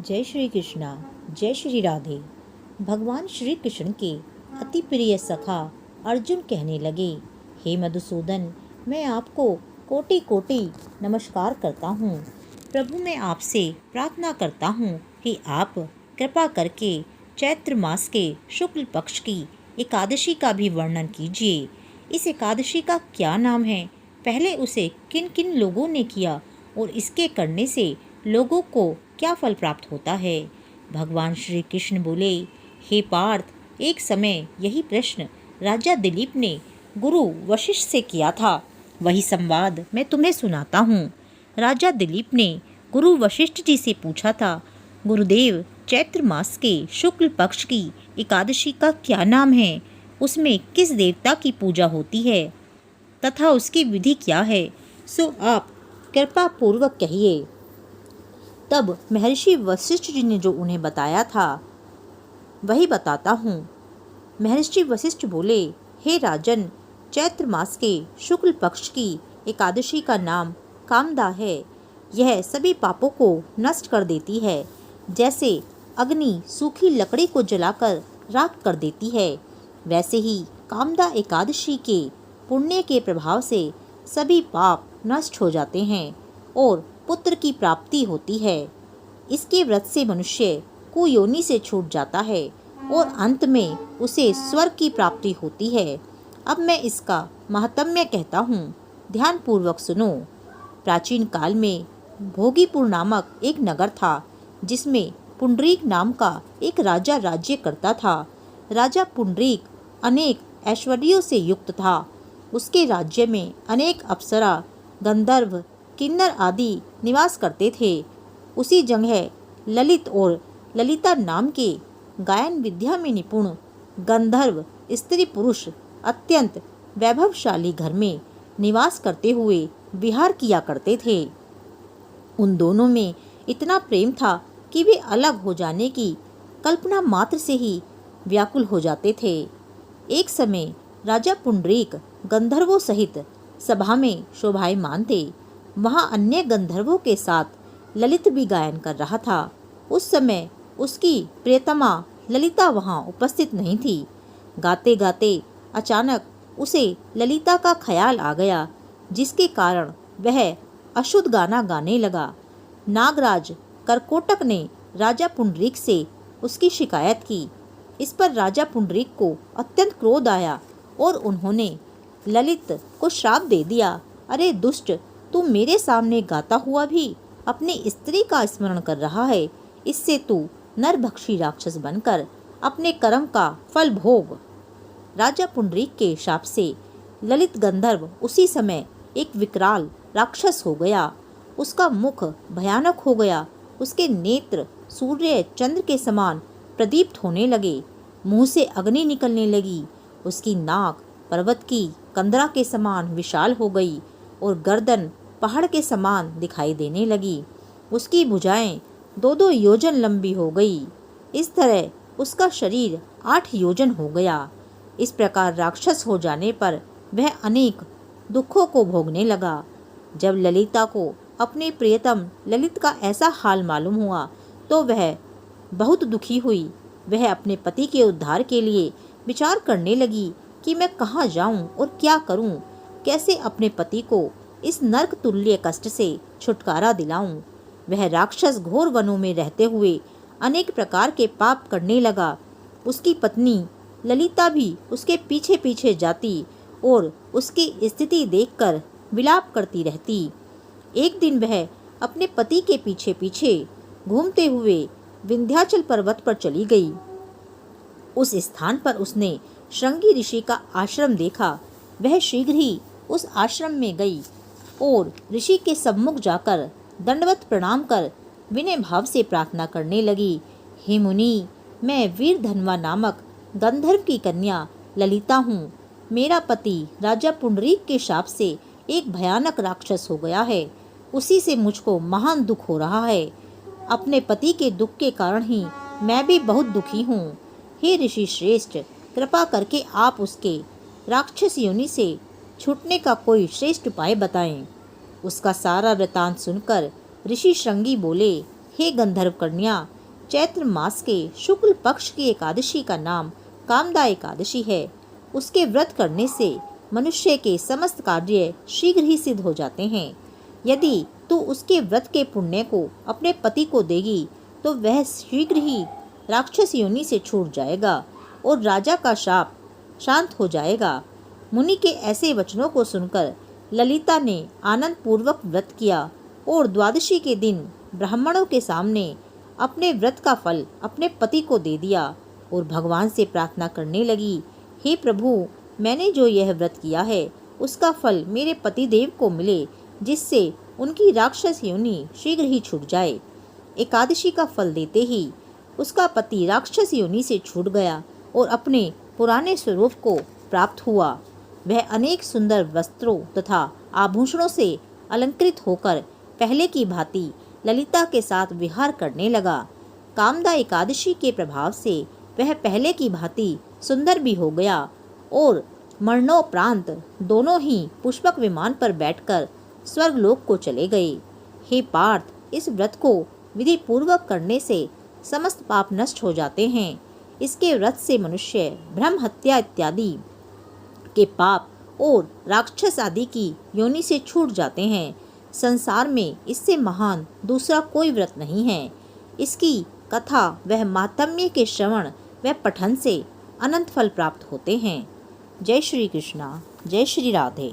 जय श्री कृष्णा, जय श्री राधे। भगवान श्री कृष्ण के अति प्रिय सखा अर्जुन कहने लगे, हे मधुसूदन, मैं आपको कोटि कोटि नमस्कार करता हूँ। प्रभु, मैं आपसे प्रार्थना करता हूँ कि आप कृपा करके चैत्र मास के शुक्ल पक्ष की एकादशी का भी वर्णन कीजिए। इस एकादशी का क्या नाम है, पहले उसे किन किन लोगों ने किया और इसके करने से लोगों को क्या फल प्राप्त होता है। भगवान श्री कृष्ण बोले, हे पार्थ, एक समय यही प्रश्न राजा दिलीप ने गुरु वशिष्ठ से किया था। वही संवाद मैं तुम्हें सुनाता हूँ। राजा दिलीप ने गुरु वशिष्ठ जी से पूछा था, गुरुदेव, चैत्र मास के शुक्ल पक्ष की एकादशी का क्या नाम है, उसमें किस देवता की पूजा होती है तथा उसकी विधि क्या है, सो आप कृपा पूर्वक कहिए। तब महर्षि वशिष्ठ जी ने जो उन्हें बताया था वही बताता हूँ। महर्षि वशिष्ठ बोले, हे राजन, चैत्र मास के शुक्ल पक्ष की एकादशी का नाम कामदा है। यह सभी पापों को नष्ट कर देती है, जैसे अग्नि सूखी लकड़ी को जलाकर राख कर देती है। वैसे ही कामदा एकादशी के पुण्य के प्रभाव से सभी पाप नष्ट हो जाते हैं और पुत्र की प्राप्ति होती है। इसके व्रत से मनुष्य कुयोनि से छूट जाता है और अंत में उसे स्वर्ग की प्राप्ति होती है। अब मैं इसका महात्म्य कहता हूँ, ध्यान पूर्वक सुनो। प्राचीन काल में भोगीपुर नामक एक नगर था, जिसमें पुंडरीक नाम का एक राजा राज्य करता था। राजा पुंडरीक अनेक ऐश्वर्यों से युक्त था। उसके राज्य में अनेक अप्सरा, गंधर्व, किन्नर आदि निवास करते थे। उसी जगह ललित और ललिता नाम के गायन विद्या में निपुण गंधर्व स्त्री पुरुष अत्यंत वैभवशाली घर में निवास करते हुए विहार किया करते थे। उन दोनों में इतना प्रेम था कि वे अलग हो जाने की कल्पना मात्र से ही व्याकुल हो जाते थे। एक समय राजा पुंडरीक गंधर्वों सहित सभा में शोभायमान थे। वहाँ अन्य गंधर्वों के साथ ललित भी गायन कर रहा था। उस समय उसकी प्रियतमा ललिता वहाँ उपस्थित नहीं थी। गाते गाते अचानक उसे ललिता का ख्याल आ गया, जिसके कारण वह अशुद्ध गाना गाने लगा। नागराज करकोटक ने राजा पुंडरीक से उसकी शिकायत की। इस पर राजा पुंडरीक को अत्यंत क्रोध आया और उन्होंने ललित को श्राप दे दिया। अरे दुष्ट, तू मेरे सामने गाता हुआ भी अपनी स्त्री का स्मरण कर रहा है। इससे तू नरभक्षी राक्षस बनकर अपने कर्म का फल भोग। राजा पुंडरीक के शाप से ललित गंधर्व उसी समय एक विकराल राक्षस हो गया। उसका मुख भयानक हो गया। उसके नेत्र सूर्य चंद्र के समान प्रदीप्त होने लगे। मुंह से अग्नि निकलने लगी। उसकी नाक पर्वत की कंदरा के समान विशाल हो गई और गर्दन पहाड़ के समान दिखाई देने लगी। उसकी भुजाएं 2-2 योजन लंबी हो गई। इस तरह उसका शरीर 8 योजन हो गया। इस प्रकार राक्षस हो जाने पर वह अनेक दुखों को भोगने लगा। जब ललिता को अपने प्रियतम ललित का ऐसा हाल मालूम हुआ तो वह बहुत दुखी हुई। वह अपने पति के उद्धार के लिए विचार करने लगी कि मैं कहाँ जाऊं और क्या करूं, कैसे अपने पति को इस नरक तुल्य कष्ट से छुटकारा दिलाऊं। वह राक्षस घोर वनों में रहते हुए अनेक प्रकार के पाप करने लगा। उसकी पत्नी ललिता भी उसके पीछे पीछे जाती और उसकी स्थिति देखकर विलाप करती रहती। एक दिन वह अपने पति के पीछे पीछे घूमते हुए विंध्याचल पर्वत पर चली गई। उस स्थान पर उसने श्रृंगी ऋषि का आश्रम देखा। वह शीघ्र ही उस आश्रम में गई और ऋषि के सम्मुख जाकर दंडवत प्रणाम कर विनय भाव से प्रार्थना करने लगी। हे मुनि, मैं वीर धनवा नामक गंधर्व की कन्या ललिता हूँ। मेरा पति राजा पुंडरीक के शाप से एक भयानक राक्षस हो गया है। उसी से मुझको महान दुख हो रहा है। अपने पति के दुख के कारण ही मैं भी बहुत दुखी हूँ। हे ऋषि श्रेष्ठ, कृपा करके आप उसके राक्षस योनि से छूटने का कोई श्रेष्ठ उपाय बताएं। उसका सारा वृतांत सुनकर ऋषि श्रृंगी बोले, हे गंधर्व कन्या, चैत्र मास के शुक्ल पक्ष की एकादशी का नाम कामदा एकादशी है। उसके व्रत करने से मनुष्य के समस्त कार्य शीघ्र ही सिद्ध हो जाते हैं। यदि तू उसके व्रत के पुण्य को अपने पति को देगी तो वह शीघ्र ही राक्षस योनि से छूट जाएगा और राजा का शाप शांत हो जाएगा। मुनि के ऐसे वचनों को सुनकर ललिता ने आनंद पूर्वक व्रत किया और द्वादशी के दिन ब्राह्मणों के सामने अपने व्रत का फल अपने पति को दे दिया और भगवान से प्रार्थना करने लगी, हे प्रभु, मैंने जो यह व्रत किया है उसका फल मेरे पति देव को मिले, जिससे उनकी राक्षस योनि शीघ्र ही छूट जाए। एकादशी का फल देते ही उसका पति राक्षस योनि से छूट गया और अपने पुराने स्वरूप को प्राप्त हुआ। वह अनेक सुंदर वस्त्रों तथा आभूषणों से अलंकृत होकर पहले की भांति ललिता के साथ विहार करने लगा। कामदा एकादशी के प्रभाव से वह पहले की भांति सुंदर भी हो गया और मरणोपरांत दोनों ही पुष्पक विमान पर बैठकर स्वर्गलोक को चले गए। हे पार्थ, इस व्रत को विधि पूर्वक करने से समस्त पाप नष्ट हो जाते हैं। इसके व्रत से मनुष्य ब्रह्म हत्या इत्यादि के पाप और राक्षस आदि की योनि से छूट जाते हैं। संसार में इससे महान दूसरा कोई व्रत नहीं है। इसकी कथा वह माहात्म्य के श्रवण व पठन से अनंत फल प्राप्त होते हैं। जय श्री कृष्णा, जय श्री राधे।